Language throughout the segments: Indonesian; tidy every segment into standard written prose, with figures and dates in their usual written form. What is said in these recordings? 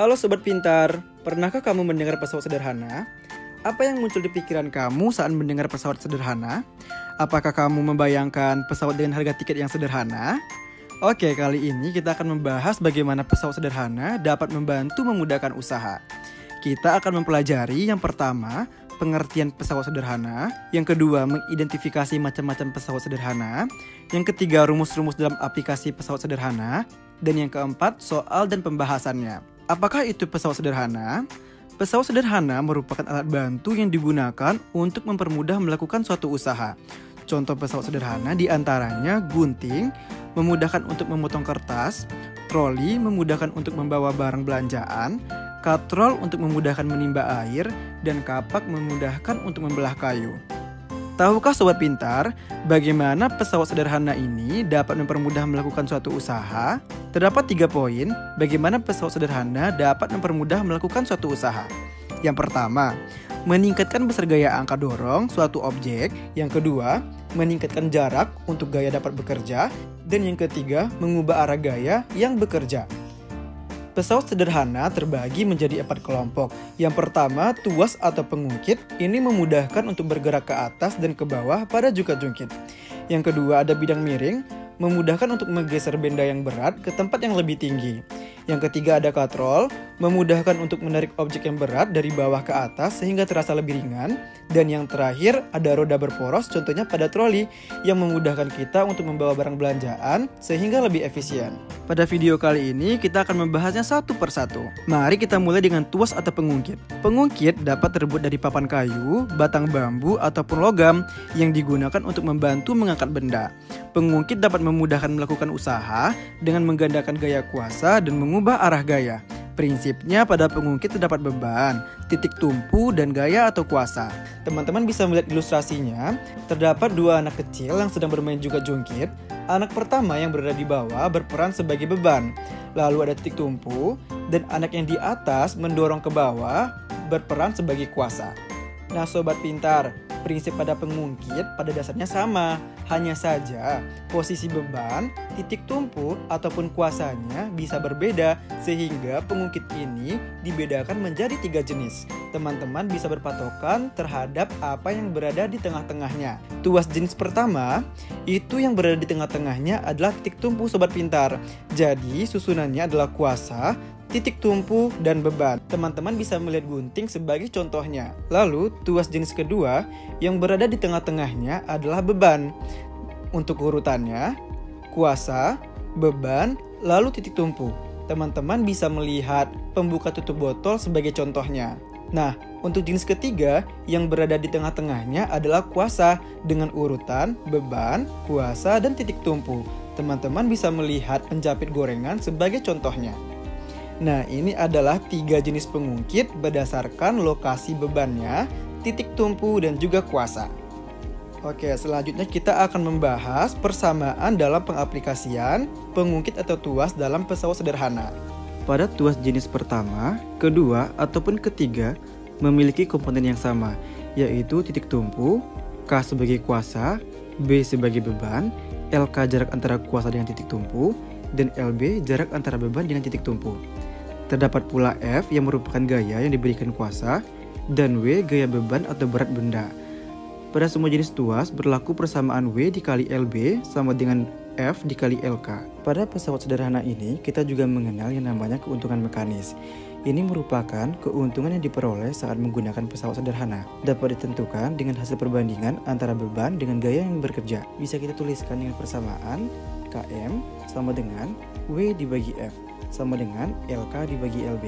Halo Sobat Pintar, pernahkah kamu mendengar pesawat sederhana? Apa yang muncul di pikiran kamu saat mendengar pesawat sederhana? Apakah kamu membayangkan pesawat dengan harga tiket yang sederhana? Oke, kali ini kita akan membahas bagaimana pesawat sederhana dapat membantu memudahkan usaha. Kita akan mempelajari yang pertama, pengertian pesawat sederhana, yang kedua, mengidentifikasi macam-macam pesawat sederhana, yang ketiga, rumus-rumus dalam aplikasi pesawat sederhana, dan yang keempat, soal dan pembahasannya. Apakah itu pesawat sederhana? Pesawat sederhana merupakan alat bantu yang digunakan untuk mempermudah melakukan suatu usaha. Contoh pesawat sederhana diantaranya gunting, memudahkan untuk memotong kertas, troli memudahkan untuk membawa barang belanjaan, katrol untuk memudahkan menimba air, dan kapak memudahkan untuk membelah kayu. Tahukah Sobat Pintar, bagaimana pesawat sederhana ini dapat mempermudah melakukan suatu usaha? Terdapat 3 poin bagaimana pesawat sederhana dapat mempermudah melakukan suatu usaha. Yang pertama, meningkatkan besar gaya angka dorong suatu objek. Yang kedua, meningkatkan jarak untuk gaya dapat bekerja. Dan yang ketiga, mengubah arah gaya yang bekerja. Pesawat sederhana terbagi menjadi 4 kelompok. Yang pertama, tuas atau pengungkit. Ini memudahkan untuk bergerak ke atas dan ke bawah pada jungkit-jungkit. Yang kedua, ada bidang miring, memudahkan untuk menggeser benda yang berat ke tempat yang lebih tinggi. Yang ketiga, ada katrol, memudahkan untuk menarik objek yang berat dari bawah ke atas sehingga terasa lebih ringan. Dan yang terakhir, ada roda berporos, contohnya pada troli, yang memudahkan kita untuk membawa barang belanjaan sehingga lebih efisien. Pada video kali ini, kita akan membahasnya satu persatu. Mari kita mulai dengan tuas atau pengungkit. Pengungkit dapat terbuat dari papan kayu, batang bambu, ataupun logam yang digunakan untuk membantu mengangkat benda. Pengungkit dapat memudahkan melakukan usaha dengan menggandakan gaya kuasa dan mengubah arah gaya. Prinsipnya pada pengungkit terdapat beban, titik tumpu, dan gaya atau kuasa. Teman-teman bisa melihat ilustrasinya. Terdapat 2 anak kecil yang sedang bermain juga jungkit. Anak pertama yang berada di bawah berperan sebagai beban. Lalu ada titik tumpu, dan anak yang di atas mendorong ke bawah berperan sebagai kuasa. Nah Sobat Pintar, prinsip pada pengungkit pada dasarnya sama. Hanya saja posisi beban, titik tumpu, ataupun kuasanya bisa berbeda sehingga pengungkit ini dibedakan menjadi 3 jenis. Teman-teman bisa berpatokan terhadap apa yang berada di tengah-tengahnya. Tuas jenis pertama, itu yang berada di tengah-tengahnya adalah titik tumpu Sobat Pintar. Jadi susunannya adalah kuasa, titik tumpu, dan beban. Teman-teman bisa melihat gunting sebagai contohnya. Lalu, tuas jenis kedua yang berada di tengah-tengahnya adalah beban. Untuk urutannya, kuasa, beban, lalu titik tumpu. Teman-teman bisa melihat pembuka tutup botol sebagai contohnya. Nah, untuk jenis ketiga yang berada di tengah-tengahnya adalah kuasa dengan urutan, beban, kuasa, dan titik tumpu. Teman-teman bisa melihat penjapit gorengan sebagai contohnya. Nah, ini adalah 3 jenis pengungkit berdasarkan lokasi bebannya, titik tumpu, dan juga kuasa. Oke, selanjutnya kita akan membahas persamaan dalam pengaplikasian pengungkit atau tuas dalam pesawat sederhana. Pada tuas jenis pertama, kedua, ataupun ketiga memiliki komponen yang sama, yaitu titik tumpu, K sebagai kuasa, B sebagai beban, LK jarak antara kuasa dengan titik tumpu, dan LB jarak antara beban dengan titik tumpu. Terdapat pula F yang merupakan gaya yang diberikan kuasa, dan W gaya beban atau berat benda. Pada semua jenis tuas berlaku persamaan W dikali LB sama dengan F dikali LK. Pada pesawat sederhana ini kita juga mengenal yang namanya keuntungan mekanis. Ini merupakan keuntungan yang diperoleh saat menggunakan pesawat sederhana. Dapat ditentukan dengan hasil perbandingan antara beban dengan gaya yang bekerja. Bisa kita tuliskan dengan persamaan KM sama dengan W dibagi F sama dengan LK dibagi LB.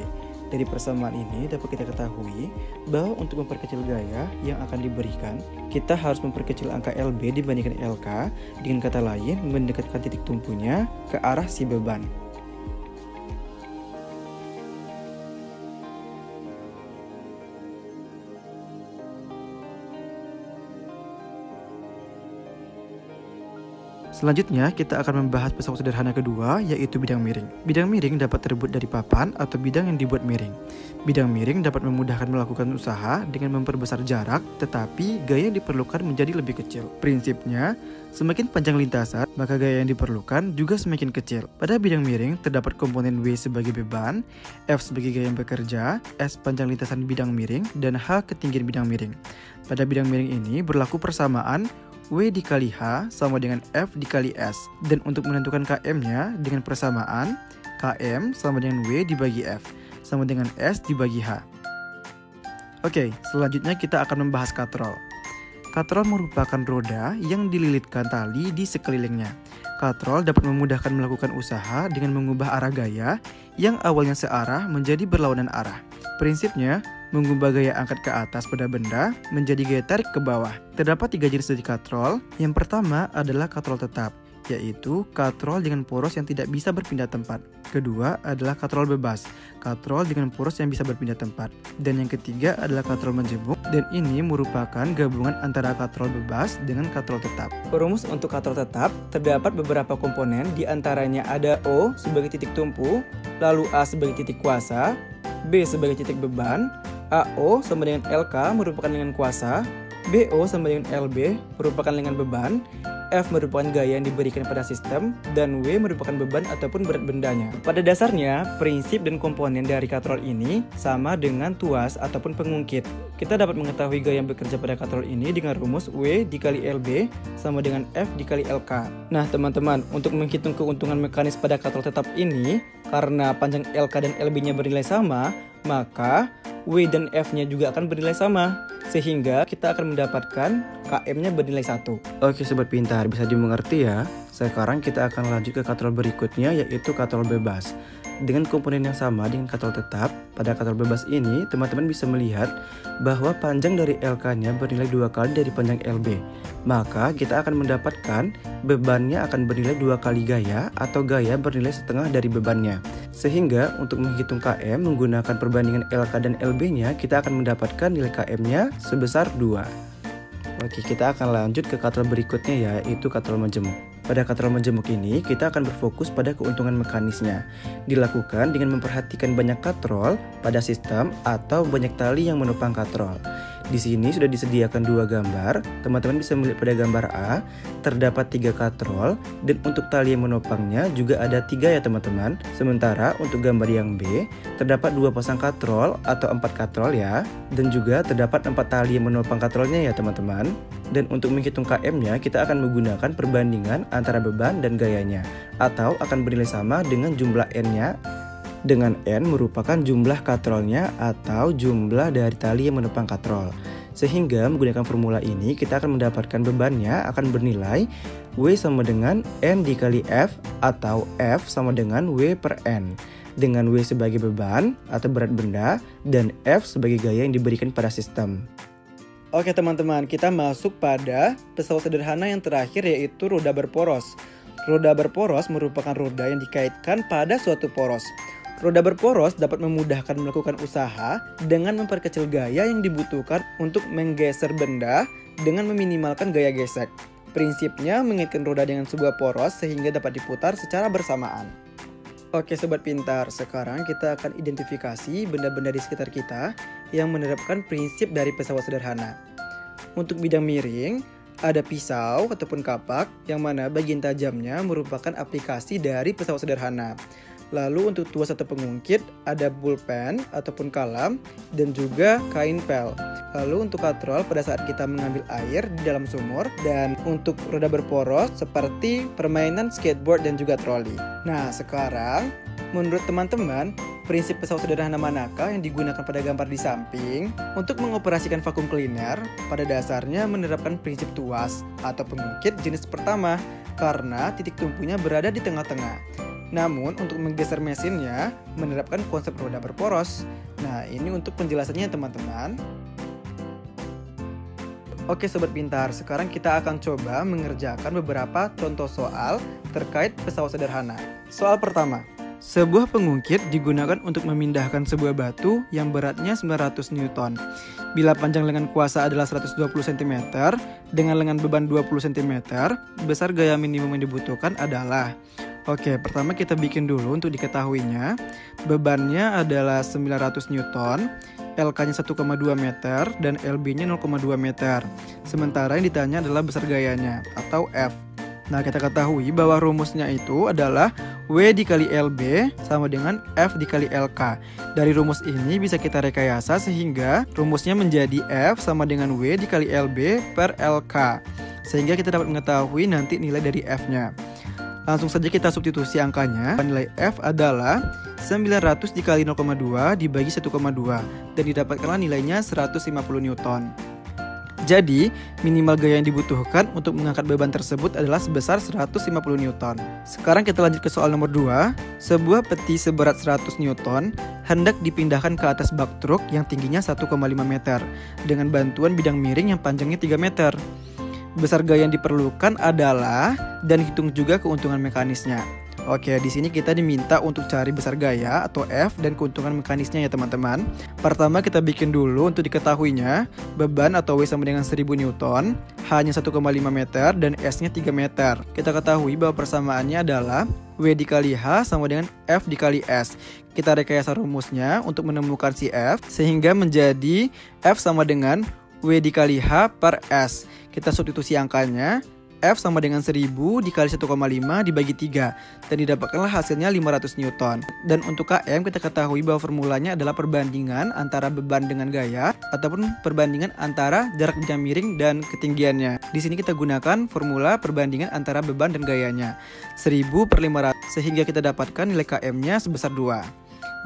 Dari persamaan ini dapat kita ketahui bahwa untuk memperkecil gaya yang akan diberikan, kita harus memperkecil angka LB dibandingkan LK, dengan kata lain mendekatkan titik tumpunya ke arah si beban. Selanjutnya, kita akan membahas pesawat sederhana kedua, yaitu bidang miring. Bidang miring dapat terbuat dari papan atau bidang yang dibuat miring. Bidang miring dapat memudahkan melakukan usaha dengan memperbesar jarak, tetapi gaya yang diperlukan menjadi lebih kecil. Prinsipnya, semakin panjang lintasan, maka gaya yang diperlukan juga semakin kecil. Pada bidang miring, terdapat komponen W sebagai beban, F sebagai gaya yang bekerja, S panjang lintasan bidang miring, dan H ketinggian bidang miring. Pada bidang miring ini berlaku persamaan W dikali H sama dengan F dikali S. Dan untuk menentukan KM-nya dengan persamaan KM sama dengan W dibagi F sama dengan S dibagi H. Oke, selanjutnya kita akan membahas katrol. Katrol merupakan roda yang dililitkan tali di sekelilingnya. Katrol dapat memudahkan melakukan usaha dengan mengubah arah gaya yang awalnya searah menjadi berlawanan arah. Prinsipnya, mengubah gaya angkat ke atas pada benda menjadi gaya tarik ke bawah. Terdapat 3 jenis dari katrol. Yang pertama adalah katrol tetap, yaitu katrol dengan poros yang tidak bisa berpindah tempat. Kedua adalah katrol bebas, katrol dengan poros yang bisa berpindah tempat. Dan yang ketiga adalah katrol menjemuk, dan ini merupakan gabungan antara katrol bebas dengan katrol tetap. Rumus untuk katrol tetap terdapat beberapa komponen, diantaranya ada O sebagai titik tumpu, lalu A sebagai titik kuasa, B sebagai titik beban, AO sama dengan LK merupakan lengan kuasa, BO sama dengan LB merupakan lengan beban, F merupakan gaya yang diberikan pada sistem, dan W merupakan beban ataupun berat bendanya. Pada dasarnya, prinsip dan komponen dari katrol ini sama dengan tuas ataupun pengungkit. Kita dapat mengetahui gaya yang bekerja pada katrol ini dengan rumus W dikali LB sama dengan F dikali LK. Nah teman-teman, untuk menghitung keuntungan mekanis pada katrol tetap ini, karena panjang LK dan LB-nya bernilai sama, maka W dan F-nya juga akan bernilai sama, sehingga kita akan mendapatkan KM-nya bernilai 1. Oke sobat pintar, bisa dimengerti ya? Sekarang kita akan lanjut ke katrol berikutnya, yaitu katrol bebas. Dengan komponen yang sama dengan katrol tetap, pada katrol bebas ini teman-teman bisa melihat bahwa panjang dari LK-nya bernilai 2 kali dari panjang LB. Maka kita akan mendapatkan bebannya akan bernilai 2 kali gaya, atau gaya bernilai setengah dari bebannya. Sehingga untuk menghitung KM menggunakan perbandingan LK dan LB-nya, kita akan mendapatkan nilai KM-nya sebesar 2. Oke, kita akan lanjut ke katrol berikutnya, yaitu katrol menjemuk. Pada katrol menjemuk ini, kita akan berfokus pada keuntungan mekanisnya. Dilakukan dengan memperhatikan banyak katrol pada sistem atau banyak tali yang menopang katrol. Di sini sudah disediakan 2 gambar. Teman-teman bisa melihat pada gambar A, terdapat 3 katrol, dan untuk tali yang menopangnya juga ada 3 ya teman-teman. Sementara untuk gambar yang B, terdapat 2 pasang katrol atau 4 katrol ya, dan juga terdapat 4 tali yang menopang katrolnya ya teman-teman. Dan untuk menghitung KM-nya, kita akan menggunakan perbandingan antara beban dan gayanya, atau akan bernilai sama dengan jumlah N-nya, dengan N merupakan jumlah katrolnya atau jumlah dari tali yang menopang katrol. Sehingga menggunakan formula ini kita akan mendapatkan bebannya akan bernilai W sama dengan N dikali F, atau F sama dengan W per N, dengan W sebagai beban atau berat benda dan F sebagai gaya yang diberikan pada sistem. Oke teman-teman, kita masuk pada pesawat sederhana yang terakhir, yaitu roda berporos. Roda berporos merupakan roda yang dikaitkan pada suatu poros. Roda berporos dapat memudahkan melakukan usaha dengan memperkecil gaya yang dibutuhkan untuk menggeser benda dengan meminimalkan gaya gesek. Prinsipnya mengaitkan roda dengan sebuah poros sehingga dapat diputar secara bersamaan. Oke sobat pintar, sekarang kita akan identifikasi benda-benda di sekitar kita yang menerapkan prinsip dari pesawat sederhana. Untuk bidang miring, ada pisau ataupun kapak yang mana bagian tajamnya merupakan aplikasi dari pesawat sederhana. Lalu untuk tuas atau pengungkit ada pulpen ataupun kalam dan juga kain pel. Lalu untuk katrol pada saat kita mengambil air di dalam sumur, dan untuk roda berporos seperti permainan skateboard dan juga troli. Nah sekarang menurut teman-teman, prinsip pesawat sederhana manakah yang digunakan pada gambar di samping? Untuk mengoperasikan vakum cleaner, pada dasarnya menerapkan prinsip tuas atau pengungkit jenis pertama karena titik tumpunya berada di tengah-tengah. Namun untuk menggeser mesinnya menerapkan konsep roda berporos. Nah ini untuk penjelasannya teman-teman. Oke sobat pintar, sekarang kita akan coba mengerjakan beberapa contoh soal terkait pesawat sederhana. Soal pertama, Sebuah pengungkit digunakan untuk memindahkan sebuah batu yang beratnya 900 Newton. Bila panjang lengan kuasa adalah 120 cm dengan lengan beban 20 cm, besar gaya minimum yang dibutuhkan adalah. Oke, pertama kita bikin dulu untuk diketahuinya. Bebannya adalah 900 Newton, LK-nya 1,2 meter, dan LB-nya 0,2 meter. Sementara yang ditanya adalah besar gayanya, atau F. Nah, kita ketahui bahwa rumusnya itu adalah W dikali LB sama dengan F dikali LK. Dari rumus ini bisa kita rekayasa sehingga rumusnya menjadi F sama dengan W dikali LB per LK. Sehingga kita dapat mengetahui nanti nilai dari F-nya. Langsung saja kita substitusi angkanya. Nilai F adalah 900 dikali 0,2 dibagi 1,2 dan didapatkanlah nilainya 150 Newton. Jadi, minimal gaya yang dibutuhkan untuk mengangkat beban tersebut adalah sebesar 150 Newton. Sekarang kita lanjut ke soal nomor 2. Sebuah peti seberat 100 Newton hendak dipindahkan ke atas bak truk yang tingginya 1,5 meter dengan bantuan bidang miring yang panjangnya 3 meter. Besar gaya yang diperlukan adalah, dan hitung juga keuntungan mekanisnya. Oke, di sini kita diminta untuk cari besar gaya atau F dan keuntungan mekanisnya ya teman-teman. Pertama kita bikin dulu untuk diketahuinya. Beban atau W sama dengan 1000 Newton, H-nya 1,5 meter dan S-nya 3 meter. Kita ketahui bahwa persamaannya adalah W dikali H sama dengan F dikali S. Kita rekayasa rumusnya untuk menemukan si F sehingga menjadi F sama dengan W dikali H per S. Kita substitusi angkanya. F sama dengan 1000 dikali 1,5 dibagi 3 dan didapatkanlah hasilnya 500 Newton. Dan untuk KM kita ketahui bahwa formulanya adalah perbandingan antara beban dengan gaya ataupun perbandingan antara jarak bidang miring dan ketinggiannya. Di sini kita gunakan formula perbandingan antara beban dan gayanya 1000 per 500 sehingga kita dapatkan nilai KM-nya sebesar 2.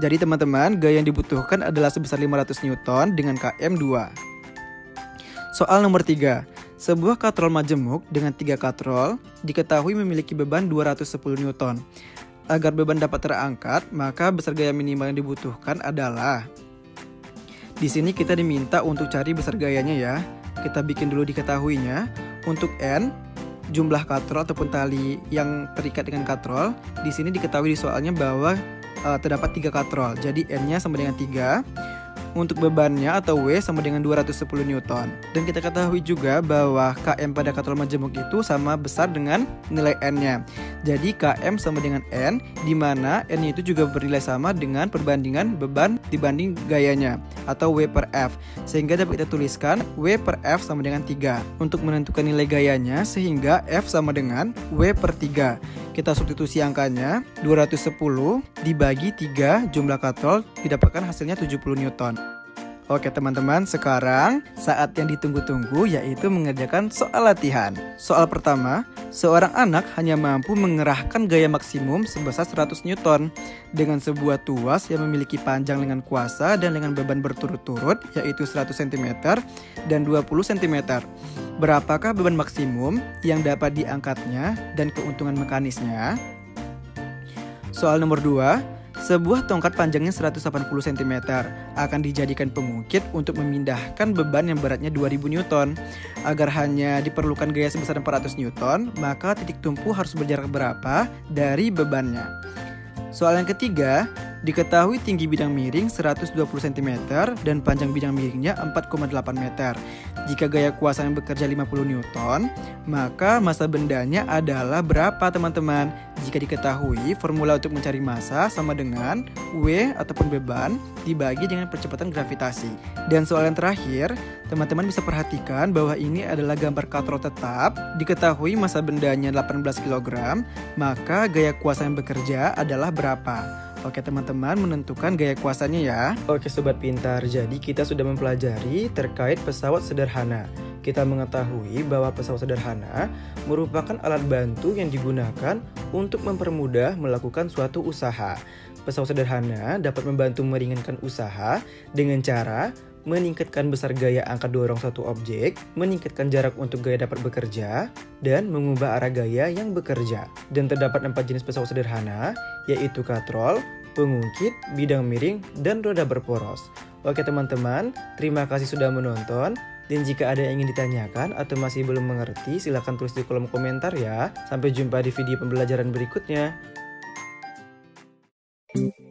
Jadi teman-teman, gaya yang dibutuhkan adalah sebesar 500 Newton dengan KM 2. Soal nomor 3. Sebuah katrol majemuk dengan 3 katrol diketahui memiliki beban 210 Newton. Agar beban dapat terangkat, maka besar gaya minimal yang dibutuhkan adalah. Di sini kita diminta untuk cari besar gayanya ya. Kita bikin dulu diketahuinya. Untuk N, jumlah katrol ataupun tali yang terikat dengan katrol, di sini diketahui di soalnya bahwa terdapat 3 katrol. Jadi N-nya sama dengan 3. Untuk bebannya atau W sama dengan 210 Newton. Dan kita ketahui juga bahwa KM pada katrol majemuk itu sama besar dengan nilai N-nya. Jadi KM sama dengan N, di mana N-nya itu juga bernilai sama dengan perbandingan beban dibanding gayanya atau W per F. Sehingga dapat kita tuliskan W per F sama dengan 3 untuk menentukan nilai gayanya sehingga F sama dengan W per 3. Kita substitusi angkanya 210 dibagi 3 jumlah katrol didapatkan hasilnya 70 Newton. Oke teman-teman, sekarang saat yang ditunggu-tunggu yaitu mengerjakan soal latihan. Soal pertama, seorang anak hanya mampu mengerahkan gaya maksimum sebesar 100 Newton dengan sebuah tuas yang memiliki panjang lengan kuasa dan lengan beban berturut-turut yaitu 100 cm dan 20 cm. Berapakah beban maksimum yang dapat diangkatnya dan keuntungan mekanisnya? Soal nomor 2. Sebuah tongkat panjangnya 180 cm akan dijadikan pengungkit untuk memindahkan beban yang beratnya 2000 Newton. Agar hanya diperlukan gaya sebesar 400 Newton, maka titik tumpu harus berjarak berapa dari bebannya? Soal yang ketiga, diketahui tinggi bidang miring 120 cm dan panjang bidang miringnya 4,8 meter. Jika gaya kuasa yang bekerja 50 Newton, maka massa bendanya adalah berapa teman-teman? Jika diketahui, formula untuk mencari massa sama dengan W ataupun beban dibagi dengan percepatan gravitasi. Dan soal yang terakhir, teman-teman bisa perhatikan bahwa ini adalah gambar katrol tetap. Diketahui massa bendanya 18 kg, maka gaya kuasa yang bekerja adalah berapa? Oke teman-teman, menentukan gaya kuasanya ya. Oke sobat pintar, jadi kita sudah mempelajari terkait pesawat sederhana. Kita mengetahui bahwa pesawat sederhana merupakan alat bantu yang digunakan untuk mempermudah melakukan suatu usaha. Pesawat sederhana dapat membantu meringankan usaha dengan cara meningkatkan besar gaya angkat dorong suatu objek, meningkatkan jarak untuk gaya dapat bekerja, dan mengubah arah gaya yang bekerja. Dan terdapat 4 jenis pesawat sederhana, yaitu katrol, pengungkit, bidang miring, dan roda berporos. Oke teman-teman, terima kasih sudah menonton. Dan jika ada yang ingin ditanyakan atau masih belum mengerti, silahkan tulis di kolom komentar ya. Sampai jumpa di video pembelajaran berikutnya. Bye.